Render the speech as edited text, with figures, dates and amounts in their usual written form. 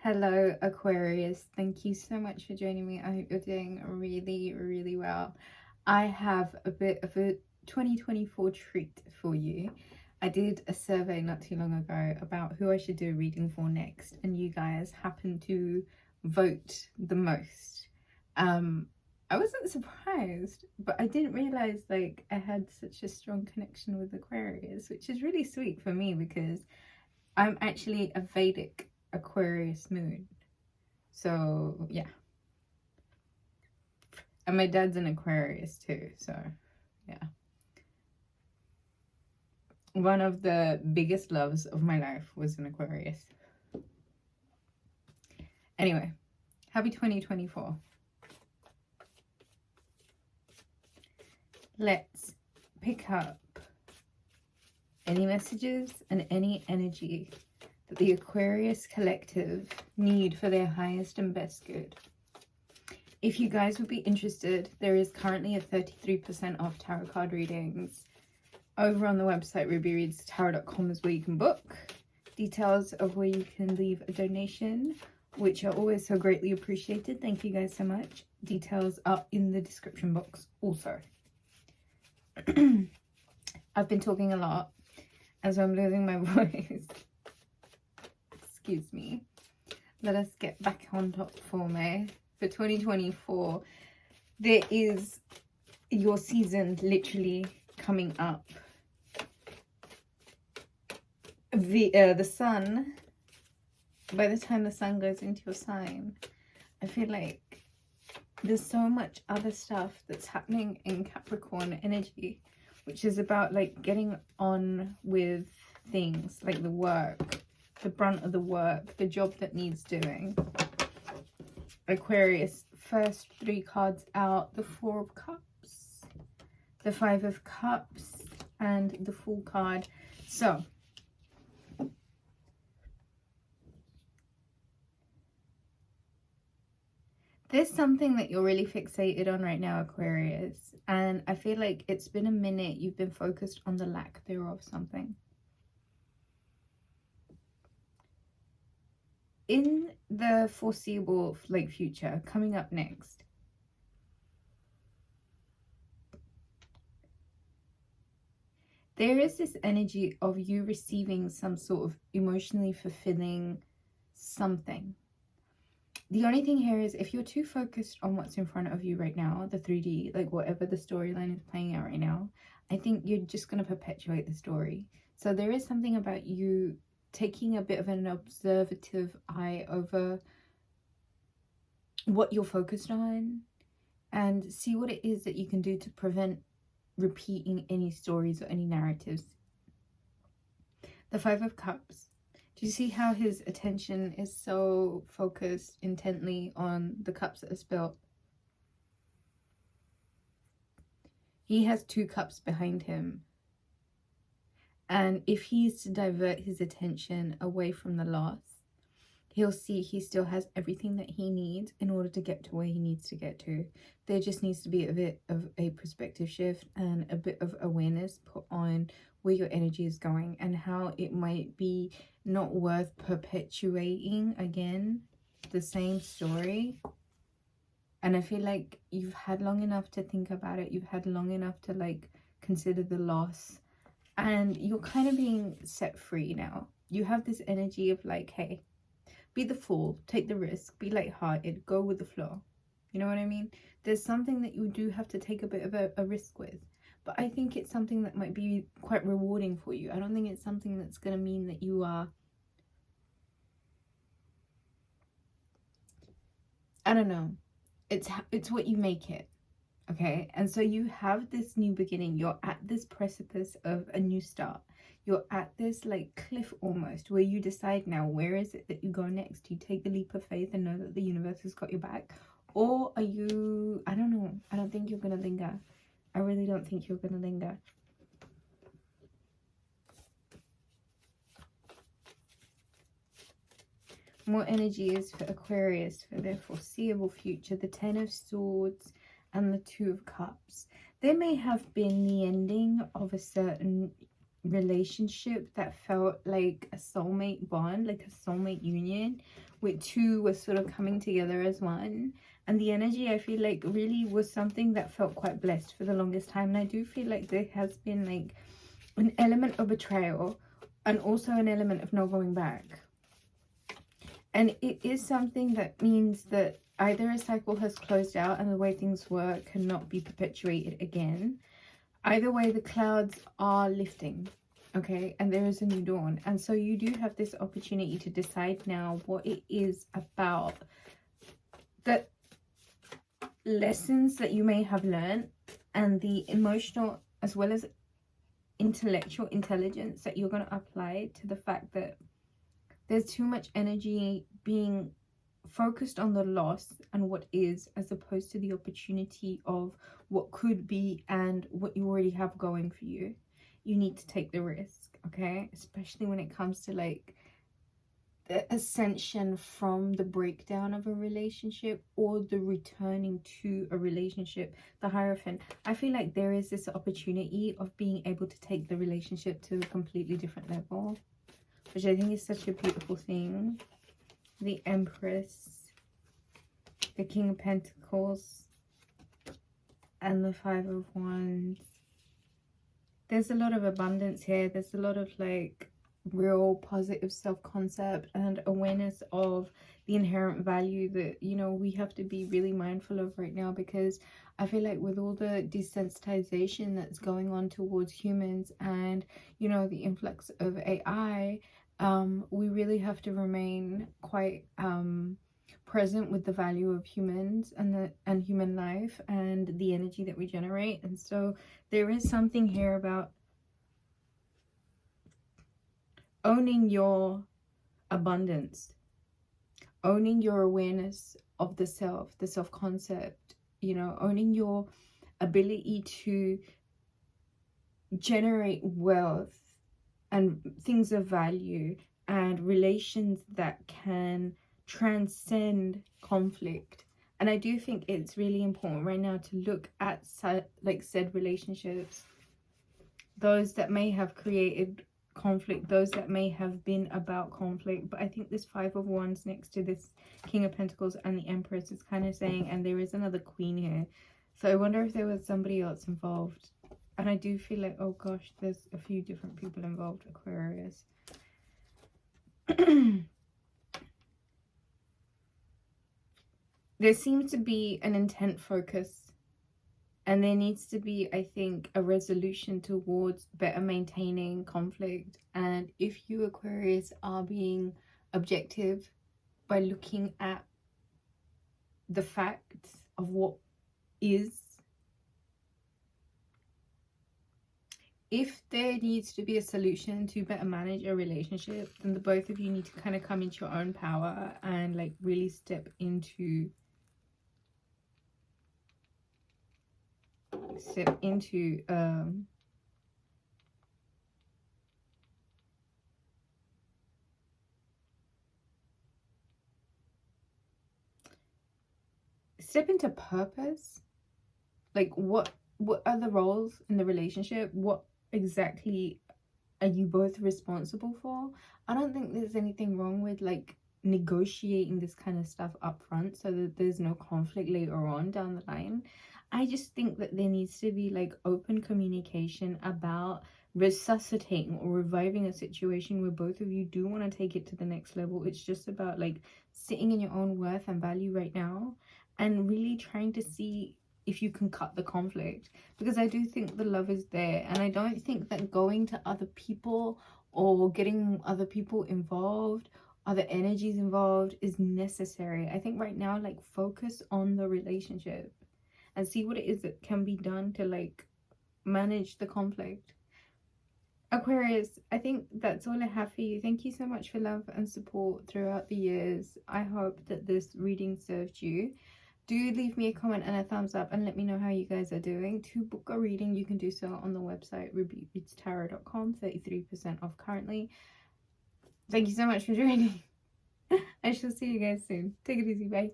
Hello Aquarius, thank you so much for joining me. I hope you're doing really well. I have a bit of a 2024 treat for you. I did a survey not too long ago about who I should do a reading for next, and you guys happened to vote the most. I wasn't surprised, but I didn't realize like I had such a strong connection with Aquarius, which is really sweet for me because I'm actually a Vedic Aquarius moon. So yeah. And my dad's an Aquarius too, so yeah. One of the biggest loves of my life was an Aquarius. Anyway, happy 2024. Let's pick up any messages and any energy that the Aquarius collective need for their highest and best good. If you guys would be interested, there is currently a 33% off tarot card readings over on the website rubyreadstarot.com is where you can book. Details of where you can leave a donation, which are always so greatly appreciated. Thank you guys so much. Details are in the description box also. I've been talking a lot, and so I'm losing my voice. Excuse me. Let us get back on top for me. For 2024, there is your season literally coming up. The sun, by the time the sun goes into your sign, I feel like there's so much other stuff that's happening in Capricorn energy, which is about like getting on with things like the work, the brunt of the work, the job that needs doing. Aquarius, first three cards out, the Four of Cups, the Five of Cups, and the Fool card. So there's something that you're really fixated on right now, Aquarius, and I feel like it's been a minute you've been focused on the lack thereof something. In the foreseeable like future, coming up next, there is this energy of you receiving some sort of emotionally fulfilling something. The only thing here is if you're too focused on what's in front of you right now, the 3D, like whatever the storyline is playing out right now, I think you're just going to perpetuate the story. So there is something about you taking a bit of an observative eye over what you're focused on and see what it is that you can do to prevent repeating any stories or any narratives. The Five of Cups. Do you see how his attention is so focused intently on the cups that are spilled? He has two cups behind him. And if he's to divert his attention away from the loss, he'll see he still has everything that he needs in order to get to where he needs to get to. There just needs to be a bit of a perspective shift and a bit of awareness put on where your energy is going and how it might be not worth perpetuating again the same story. And I feel like you've had long enough to think about it. You've had long enough to like consider the loss, and you're kind of being set free now. You have this energy of like, hey, be the fool, take the risk, be lighthearted, go with the flow. You know what I mean? There's something that you do have to take a bit of a risk with, but I think it's something that might be quite rewarding for you. I don't think it's something that's going to mean that you are, I don't know, it's what you make it. Okay, and so you have this new beginning. You're at this precipice of a new start. You're at this like cliff almost where you decide now, where is it that you go next? Do you take the leap of faith and know that the universe has got your back? Or are you, I don't know, I don't think you're going to linger. I really don't think you're going to linger. More energy is for Aquarius for their foreseeable future. The Ten of Swords and the Two of Cups. There may have been the ending of a certain relationship that felt like a soulmate bond, like a soulmate union, with two were sort of coming together as one. And the energy, I feel like, really was something that felt quite blessed for the longest time. And I do feel like there has been like an element of betrayal and also an element of no going back. And it is something that means that either a cycle has closed out and the way things were cannot be perpetuated again. Either way, the clouds are lifting, okay? And there is a new dawn. And so you do have this opportunity to decide now what it is about the lessons that you may have learned and the emotional as well as intellectual intelligence that you're going to apply to the fact that there's too much energy being focused on the loss and what is, as opposed to the opportunity of what could be and what you already have going for you. You need to take the risk, okay? Especially when it comes to like the ascension from the breakdown of a relationship or the returning to a relationship, the Hierophant. I feel like there is this opportunity of being able to take the relationship to a completely different level, which I think is such a beautiful thing. The Empress, the King of Pentacles, and the Five of Wands. There's a lot of abundance here. There's a lot of like real positive self-concept and awareness of the inherent value that, you know, we have to be really mindful of right now, because I feel like with all the desensitization that's going on towards humans and, you know, the influx of AI, we really have to remain quite present with the value of humans and human life and the energy that we generate. And so there is something here about owning your abundance, owning your awareness of the self-concept, you know, owning your ability to generate wealth and things of value and relations that can transcend conflict. And I do think it's really important right now to look at said relationships, those that may have created conflict, those that may have been about conflict. But I think this Five of Wands next to this King of Pentacles and the Empress is kind of saying, and there is another Queen here, so I wonder if there was somebody else involved. And I do feel like, oh gosh, there's a few different people involved, Aquarius. There seems to be an intent focus, and there needs to be, I think, a resolution towards better maintaining conflict. And if you, Aquarius, are being objective by looking at the facts of what is, if there needs to be a solution to better manage a relationship, then the both of you need to kind of come into your own power and like really step into purpose. Like what are the roles in the relationship? What exactly are you both responsible for? I don't think there's anything wrong with like negotiating this kind of stuff up front so that there's no conflict later on down the line. I just think that there needs to be like open communication about resuscitating or reviving a situation where both of you do want to take it to the next level. It's just about like sitting in your own worth and value right now and really trying to see if you can cut the conflict, because I do think the love is there, and I don't think that going to other people or getting other people involved, other energies involved, is necessary. I think right now, like, focus on the relationship and see what it is that can be done to like manage the conflict. Aquarius, I think that's all I have for you. Thank you so much for love and support throughout the years. I hope that this reading served you. Do leave me a comment and a thumbs up and let me know how you guys are doing. To book a reading, you can do so on the website rubyreadstarot.com, 33% off currently. Thank you so much for joining. I shall see you guys soon. Take it easy. Bye.